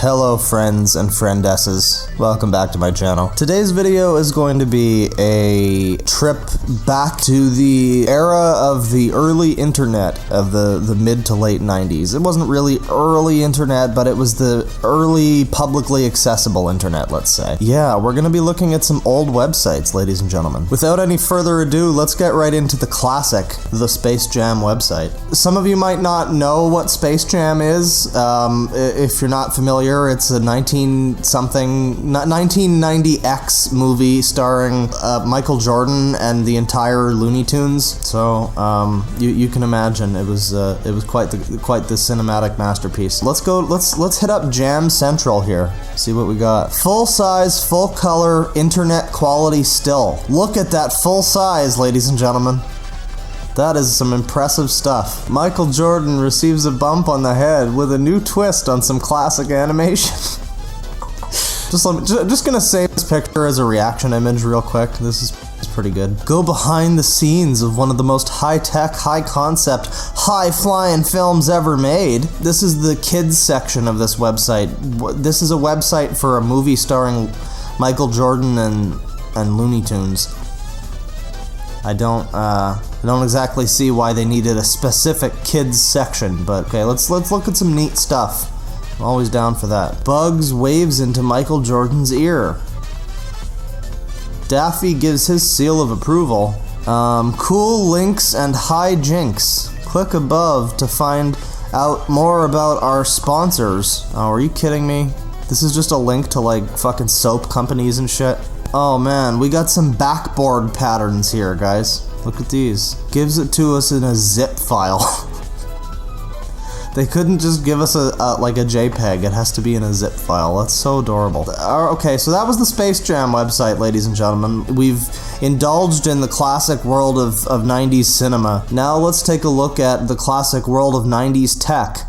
Hello friends and friendesses, welcome back to my channel. Today's video is going to be a trip back to the era of the early internet of the mid to late 90s. It wasn't really early internet, but it was the early publicly accessible internet, let's say. Yeah, we're gonna be looking at some old websites, ladies and gentlemen. Without any further ado, let's get right into the classic, the Space Jam website. Some of you might not know what Space Jam is. If you're not familiar, it's a 1990X movie starring Michael Jordan and the entire Looney Tunes. So you can imagine it was quite the cinematic masterpiece. Let's hit up Jam Central here. See what we got. Full size, full color, internet quality still. Look at that full size, ladies and gentlemen. That is some impressive stuff. Michael Jordan receives a bump on the head with a new twist on some classic animation. just gonna save this picture as a reaction image real quick. This is pretty good. Go behind the scenes of one of the most high-tech, high-concept, high-flying films ever made. This is the kids section of this website. This is a website for a movie starring Michael Jordan and Looney Tunes. I don't exactly see why they needed a specific kids section, but okay, let's look at some neat stuff. I'm always down for that. Bugs waves into Michael Jordan's ear. Daffy gives his seal of approval. Cool links and high jinks. Click above to find out more about our sponsors. Oh, are you kidding me? This is just a link to like fucking soap companies and shit. Oh man, we got some backboard patterns here, guys. Look at these. Gives it to us in a zip file. They couldn't just give us like a JPEG. It has to be in a zip file. That's so adorable. Okay, so that was the Space Jam website, ladies and gentlemen. We've indulged in the classic world of 90s cinema. Now let's take a look at the classic world of 90s tech.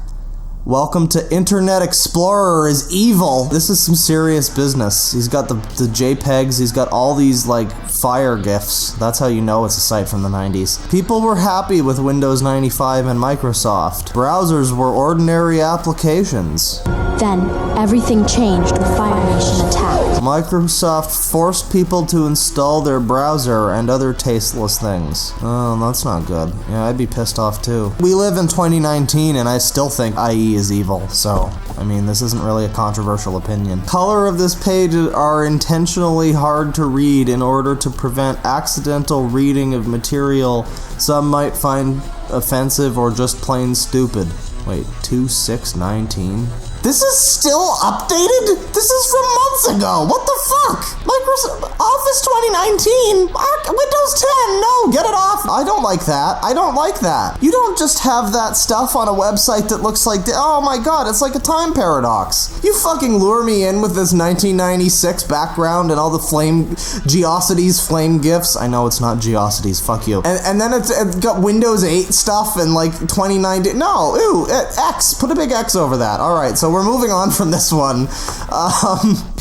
Welcome to Internet Explorer is evil. This is some serious business. He's got the JPEGs, he's got all these like fire GIFs. That's how you know it's a site from the 90s. People were happy with Windows 95 and Microsoft. Browsers were ordinary applications. Then, everything changed with Fire Nation attack. Microsoft forced people to install their browser and other tasteless things. Oh, that's not good. Yeah, I'd be pissed off too. We live in 2019 and I still think IE is evil, so, I mean, this isn't really a controversial opinion. Color of this page are intentionally hard to read in order to prevent accidental reading of material some might find offensive or just plain stupid. Wait, 2619? This is still updated? This is from months ago. What the fuck? Microsoft Office 2019? Windows 10? No, get it off. I don't like that. I don't like that. You don't just have that stuff on a website that looks like, oh my god, it's like a time paradox. You fucking lure me in with this 1996 background and all the Geocities flame GIFs. I know it's not Geocities, fuck you. And then it's got Windows 8 stuff and like 2019. No, ew, X. Put a big X over that. Alright, so we're moving on from this one.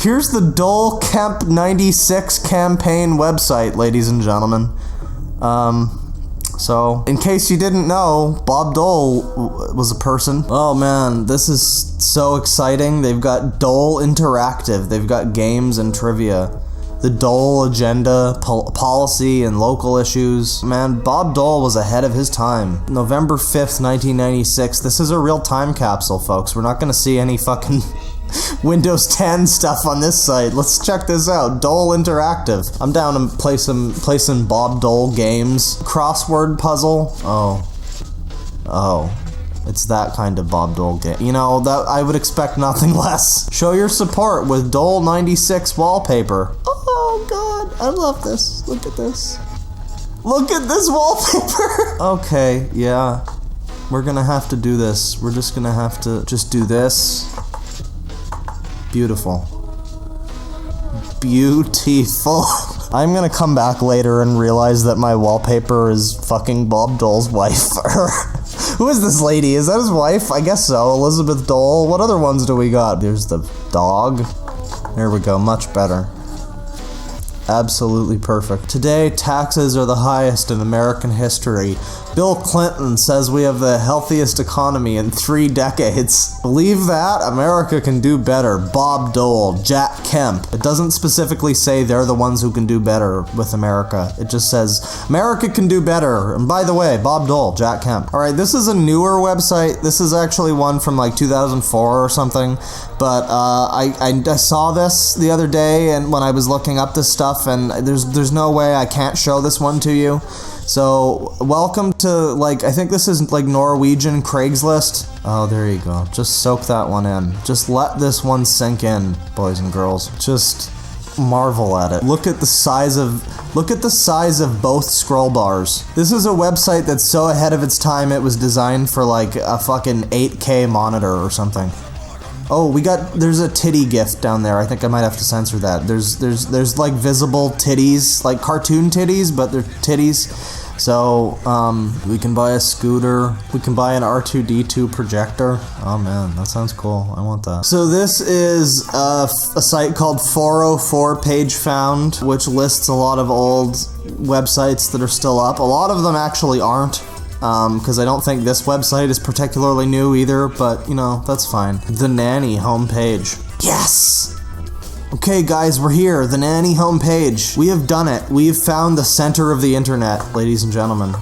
Here's the Dole Kemp 96 campaign website, ladies and gentlemen. So, in case you didn't know, Bob Dole was a person. Oh man, this is so exciting. They've got Dole Interactive. They've got games and trivia. The Dole agenda, policy, and local issues. Man, Bob Dole was ahead of his time. November 5th, 1996. This is a real time capsule, folks. We're not gonna see any fucking Windows 10 stuff on this site. Let's check this out. Dole Interactive. I'm down to play some Bob Dole games. Crossword puzzle. Oh. It's that kind of Bob Dole game. You know, that I would expect nothing less. Show your support with Dole 96 wallpaper. Oh god, I love this. Look at this. Look at this wallpaper. Okay, yeah. We're gonna have to do this. We're just gonna have to just do this. Beautiful. Beautiful. I'm gonna come back later and realize that my wallpaper is fucking Bob Dole's wife. Who is this lady? Is that his wife? I guess so. Elizabeth Dole. What other ones do we got? There's the dog. There we go. Much better. Absolutely perfect. Today, taxes are the highest in American history. Bill Clinton says we have the healthiest economy in 3 decades. Believe that? America can do better. Bob Dole, Jack Kemp. It doesn't specifically say they're the ones who can do better with America. It just says, America can do better. And by the way, Bob Dole, Jack Kemp. Alright, this is a newer website. This is actually one from like 2004 or something. But I saw this the other day and when I was looking up this stuff, and there's no way I can't show this one to you. So, welcome to, like, I think this is, like, Norwegian Craigslist. Oh, there you go. Just soak that one in. Just let this one sink in, boys and girls. Just marvel at it. Look at the size of both scroll bars. This is a website that's so ahead of its time it was designed for, like, a fucking 8K monitor or something. Oh, there's a titty gif down there. I think I might have to censor that. There's like visible titties, like cartoon titties, but they're titties. So, we can buy a scooter. We can buy an R2-D2 projector. Oh man, that sounds cool. I want that. So this is a site called 404 Page Found, which lists a lot of old websites that are still up. A lot of them actually aren't. Because I don't think this website is particularly new either, but, you know, that's fine. The Nanny homepage. Yes! Okay, guys, we're here. The Nanny homepage. We have done it. We have found the center of the internet, ladies and gentlemen.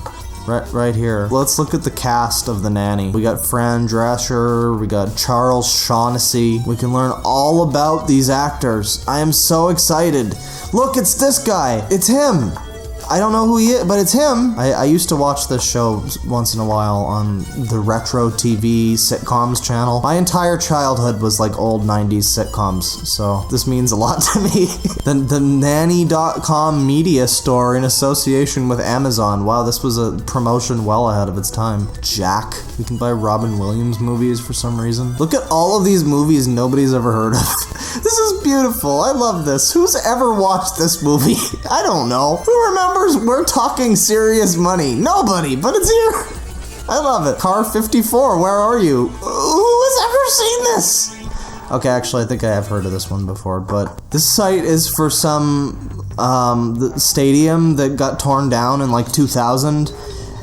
Right here. Let's look at the cast of The Nanny. We got Fran Drescher, we got Charles Shaughnessy. We can learn all about these actors. I am so excited. Look, it's this guy. It's him. I don't know who he is, but it's him. I used to watch this show once in a while on the Retro TV sitcoms channel. My entire childhood was like old 90s sitcoms, so this means a lot to me. The Nanny.com media store in association with Amazon. Wow, this was a promotion well ahead of its time. Jack. We can buy Robin Williams movies for some reason. Look at all of these movies nobody's ever heard of. This is beautiful. I love this. Who's ever watched this movie? I don't know. Who remembers We're Talking Serious Money? Nobody, but it's here. I love it. Car 54, where are you? Who has ever seen this? Okay, actually, I think I have heard of this one before, but this site is for some the stadium that got torn down in like 2000,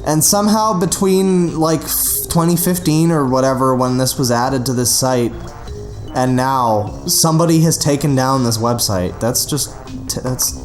and somehow between like 2015 or whatever when this was added to this site, and now somebody has taken down this website. That's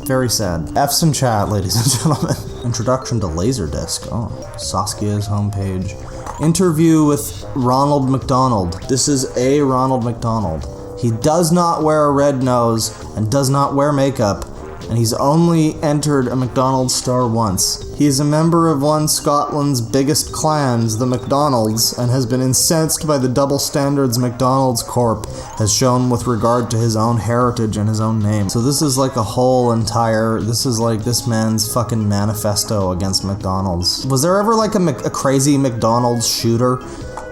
very sad. F's in chat, ladies and gentlemen. Introduction to Laserdisc. Oh, Saskia's homepage. Interview with Ronald McDonald. This is a Ronald McDonald. He does not wear a red nose and does not wear makeup, and he's only entered a McDonald's store once. He is a member of one Scotland's biggest clans, the McDonalds, and has been incensed by the double standards McDonald's Corp has shown with regard to his own heritage and his own name. So this is like a whole entire, this is like this man's fucking manifesto against McDonald's. Was there ever like a crazy McDonald's shooter?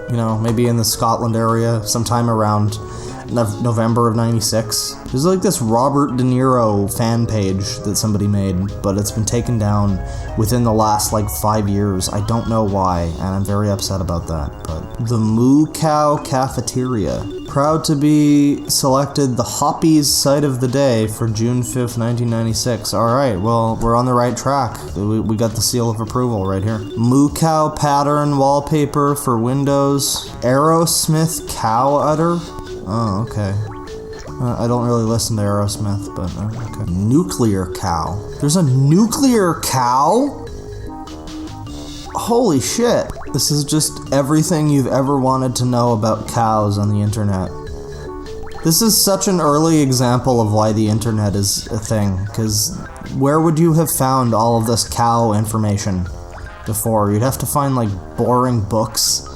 You know, maybe in the Scotland area, sometime around November of 96. There's like this Robert De Niro fan page that somebody made, but it's been taken down within the last like 5 years. I don't know why, and I'm very upset about that. But the Moo Cow Cafeteria. Proud to be selected the Hoppies site of the day for June 5th, 1996. Alright, well, we're on the right track. We got the seal of approval right here. Moo Cow pattern wallpaper for Windows. Aerosmith cow udder. Oh, okay. I don't really listen to Aerosmith, but okay. Nuclear cow. There's a nuclear cow? Holy shit. This is just everything you've ever wanted to know about cows on the internet. This is such an early example of why the internet is a thing, because where would you have found all of this cow information before? You'd have to find, like, boring books.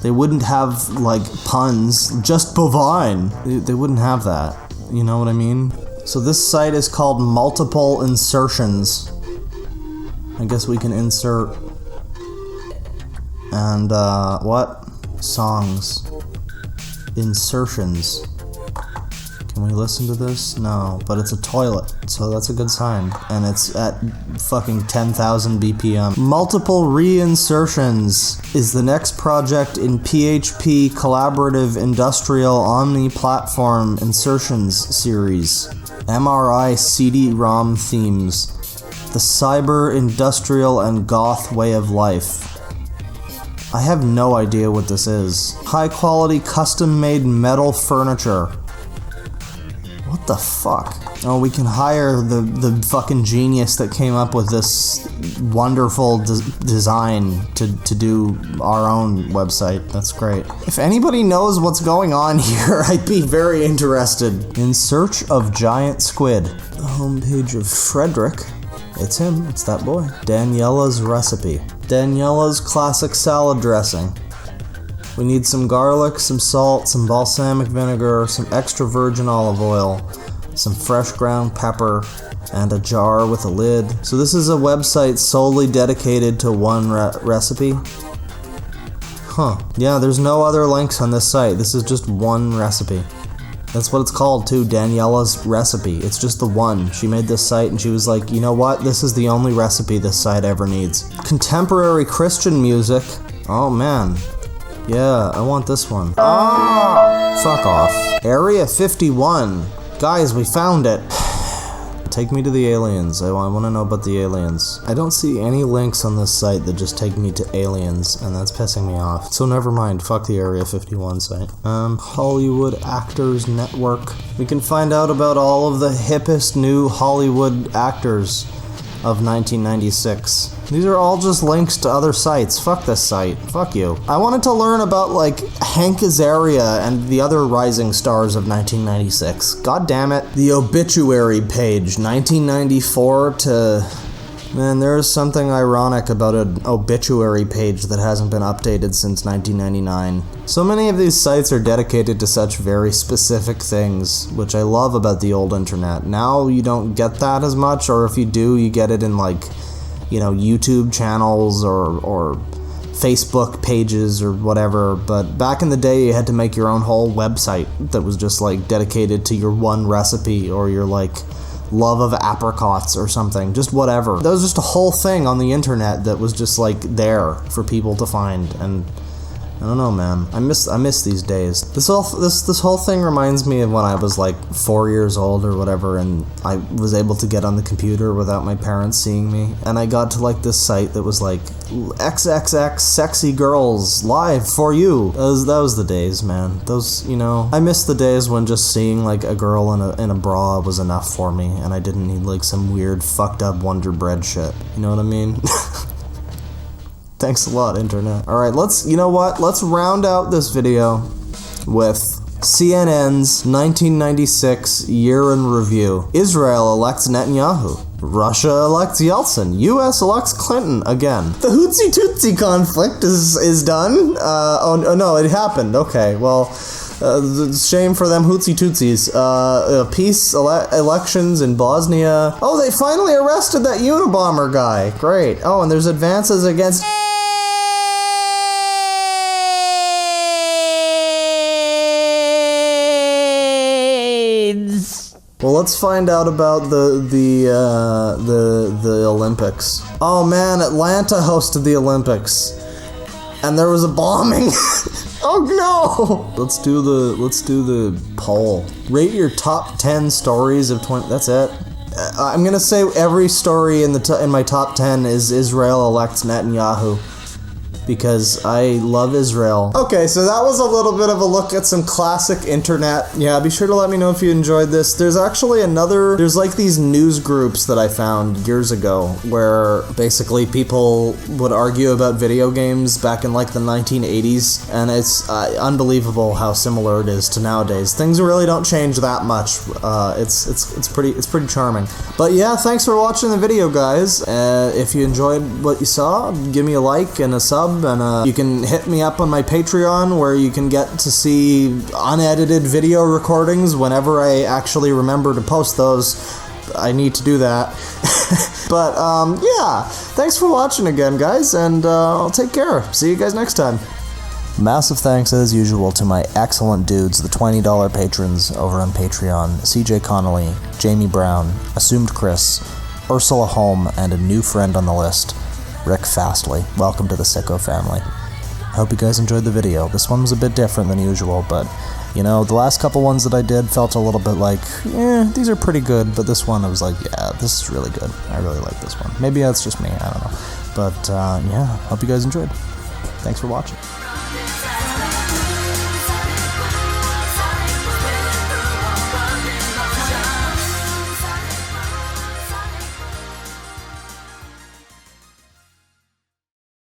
They wouldn't have, like, puns. Just bovine. They wouldn't have that. You know what I mean? So this site is called Multiple Insertions. I guess we can insert... And, what? Songs. Insertions. Can we listen to this? No, but it's a toilet, so that's a good sign. And it's at fucking 10,000 BPM. Multiple Reinsertions is the next project in PHP Collaborative Industrial Omni-Platform Insertions series. MRI CD-ROM themes. The cyber, industrial, and goth way of life. I have no idea what this is. High quality custom made metal furniture. What the fuck? Oh, we can hire the fucking genius that came up with this wonderful design to do our own website. That's great. If anybody knows what's going on here, I'd be very interested. In search of giant squid. The homepage of Frederick. It's him. It's that boy. Danielas Recipe. Danielas classic salad dressing. We need some garlic, some salt, some balsamic vinegar, some extra virgin olive oil, some fresh ground pepper, and a jar with a lid. So this is a website solely dedicated to one recipe? Huh. Yeah, there's no other links on this site. This is just one recipe. That's what it's called too, Danielas Recipe. It's just the one. She made this site and she was like, you know what? This is the only recipe this site ever needs. Contemporary Christian music. Oh man. Yeah, I want this one. Ah! Fuck off. Area 51. Guys, we found it. Take me to the aliens. I want to know about the aliens. I don't see any links on this site that just take me to aliens, and that's pissing me off. So never mind, fuck the Area 51 site. Hollywood Actors Network. We can find out about all of the hippest new Hollywood actors of 1996. These are all just links to other sites. Fuck this site. Fuck you. I wanted to learn about, like, Hank Azaria and the other rising stars of 1996. God damn it. The obituary page, 1994 to... Man, there is something ironic about an obituary page that hasn't been updated since 1999. So many of these sites are dedicated to such very specific things, which I love about the old internet. Now you don't get that as much, or if you do, you get it in, like, you know, YouTube channels or Facebook pages or whatever. But back in the day, you had to make your own whole website that was just, like, dedicated to your one recipe or your, like, love of apricots or something, just whatever. That was just a whole thing on the internet that was just like there for people to find, and I don't know, man. I miss these days. This whole thing reminds me of when I was like 4 years old or whatever, and I was able to get on the computer without my parents seeing me, and I got to like this site that was like XXX sexy girls live for you. That was the days, man. Those, you know, I miss the days when just seeing like a girl in a bra was enough for me, and I didn't need like some weird fucked up Wonder Bread shit. You know what I mean? Thanks a lot, internet. Alright, you know what? Let's round out this video with CNN's 1996 year in review. Israel elects Netanyahu. Russia elects Yeltsin. US elects Clinton again. The Hootsie Tootsie conflict is done. Oh no, it happened. Okay, well, shame for them Hootsie Tootsies. Peace elections in Bosnia. Oh, they finally arrested that Unabomber guy. Great. Oh, and there's advances against... Well, let's find out about the Olympics. Oh man, Atlanta hosted the Olympics, and there was a bombing. Oh no! Let's do the poll. Rate your top 10 stories of 20. That's it. I'm gonna say every story in my top 10 is Israel elects Netanyahu, because I love Israel. Okay, so that was a little bit of a look at some classic internet. Yeah, be sure to let me know if you enjoyed this. There's actually there's like these news groups that I found years ago where basically people would argue about video games back in like the 1980s, and it's unbelievable how similar it is to nowadays. Things really don't change that much. It's pretty charming. But yeah, thanks for watching the video, guys. If you enjoyed what you saw, give me a like and a sub. And you can hit me up on my Patreon, where you can get to see unedited video recordings whenever I actually remember to post those. I need to do that. But yeah, thanks for watching again, guys, and I'll take care. See you guys next time. Massive thanks, as usual, to my excellent dudes, the $20 patrons over on Patreon: CJ Connolly, Jamie Brown, Assumed Chris, Ursula Holm, and a new friend on the list, Rick Fastly. Welcome to the Sicko family. I hope you guys enjoyed the video. This one was a bit different than usual, but, you know, the last couple ones that I did felt a little bit like, these are pretty good, but this one I was like, yeah, this is really good. I really like this one. Maybe that's just me, I don't know. But, yeah, hope you guys enjoyed. Thanks for watching.